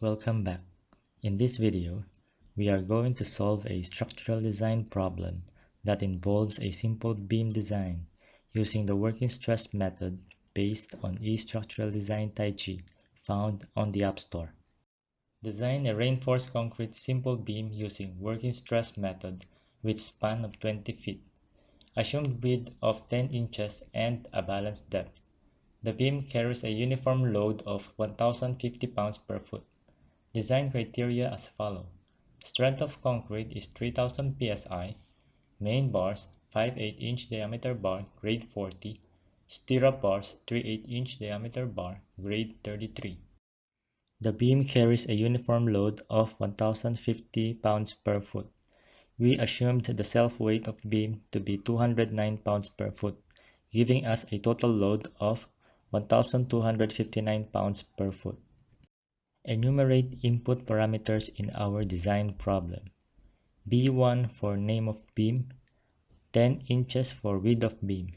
Welcome back. In this video, we are going to solve a structural design problem that involves a simple beam design using the working stress method based on eStructural Design Taichi found on the App Store. Design a reinforced concrete simple beam using working stress method with span of 20 feet, assumed width of 10 inches and a balanced depth. The beam carries a uniform load of 1,050 pounds per foot. Design criteria as follows. Strength of concrete is 3000 psi. Main bars 5/8-inch diameter bar grade 40. Stirrup bars 3/8-inch diameter bar grade 33. The beam carries a uniform load of 1050 pounds per foot. We assumed the self-weight of beam to be 209 pounds per foot, giving us a total load of 1259 pounds per foot. Enumerate input parameters in our design problem. B1 for name of beam, 10 inches for width of beam,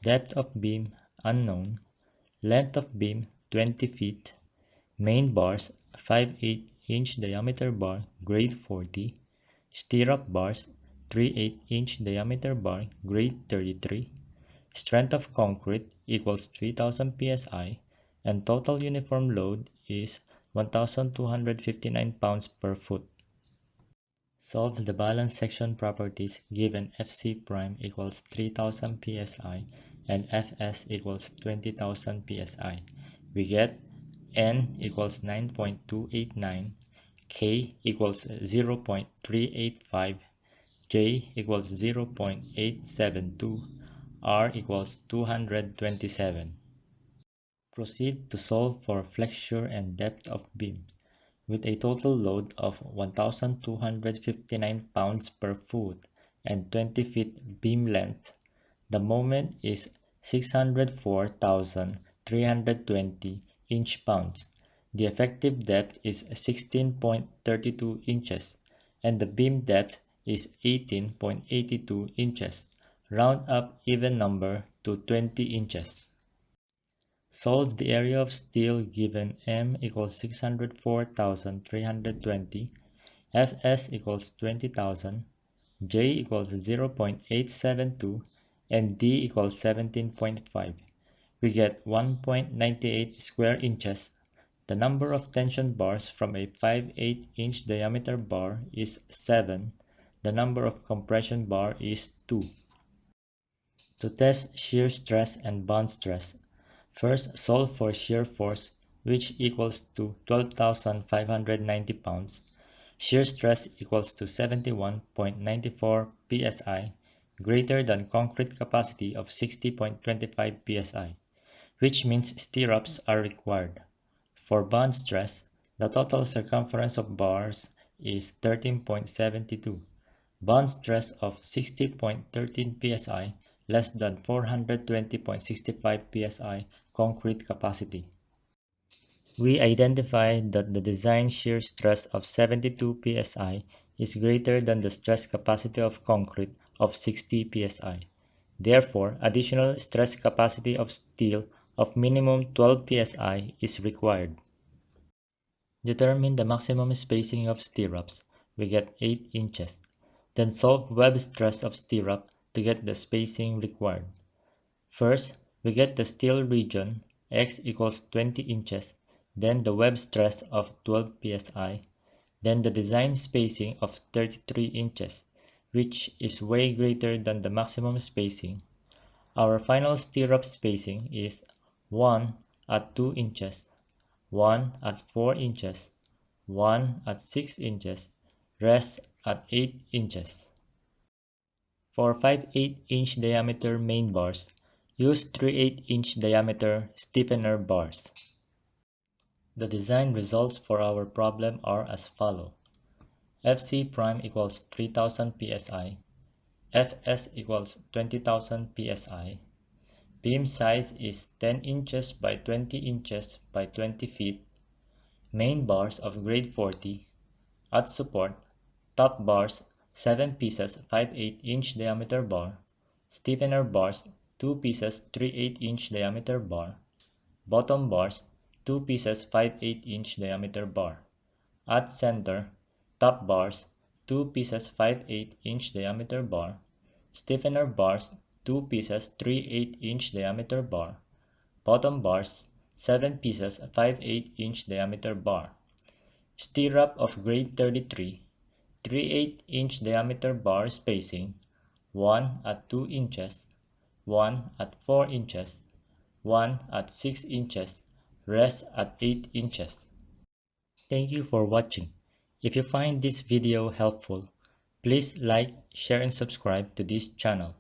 depth of beam unknown, length of beam 20 feet, main bars 5/8-inch diameter bar grade 40, stirrup bars 3/8-inch diameter bar grade 33, strength of concrete equals 3000 psi, and total uniform load is 1259 pounds per foot. Solve the balance section properties given Fc prime equals 3000 psi and Fs equals 20,000 psi. We get N equals 9.289, K equals 0.385, J equals 0.872, R equals 227. Proceed to solve for flexure and depth of beam. With a total load of 1259 pounds per foot and 20 feet beam length, the moment is 604,320 inch-pounds. The effective depth is 16.32 inches and the beam depth is 18.82 inches. Round up even number to 20 inches. Solve the area of steel given M equals 604,320, Fs equals 20,000, J equals 0.872, and D equals 17.5. We get 1.98 square inches. The number of tension bars from a 5/8-inch diameter bar is 7. The number of compression bar is 2. To test shear stress and bond stress, first solve for shear force, which equals to 12,590 pounds. Shear stress equals to 71.94 psi, greater than concrete capacity of 60.25 psi, which means stirrups are required. For bond stress, the total circumference of bars is 13.72. Bond stress of 60.13 psi less than 420.65 psi concrete capacity. We identified that the design shear stress of 72 psi is greater than the stress capacity of concrete of 60 psi. Therefore, additional stress capacity of steel of minimum 12 psi is required. Determine the maximum spacing of stirrups. We get 8 inches. Then solve web stress of stirrup to get the spacing required. First, we get the steel region, x equals 20 inches, then the web stress of 12 psi, then the design spacing of 33 inches, which is way greater than the maximum spacing. Our final stirrup spacing is 1 at 2 inches, 1 at 4 inches, 1 at 6 inches, rest at 8 inches. For 5/8-inch diameter main bars, use 3/8-inch diameter stiffener bars. The design results for our problem are as follows. Fc prime equals 3000 psi, Fs equals 20,000 psi, beam size is 10 inches by 20 inches by 20 feet, main bars of grade 40, at support, top bars 7 pieces 5/8-inch diameter bar, stiffener bars 2 pieces 3/8-inch diameter bar, bottom bars 2 pieces 5/8" diameter bar. At center, top bars, 2 pieces 5/8" diameter bar. Stiffener bars, 2 pieces 3/8" diameter bar. Bottom bars, 7 pieces 5/8" diameter bar. Stirrup of grade 33, 3/8" diameter bar spacing, 1 at 2 inches, 1 at 4 inches, 1 at 6 inches, rest at 8 inches. Thank you for watching. If you find this video helpful, please like, share and subscribe to this channel.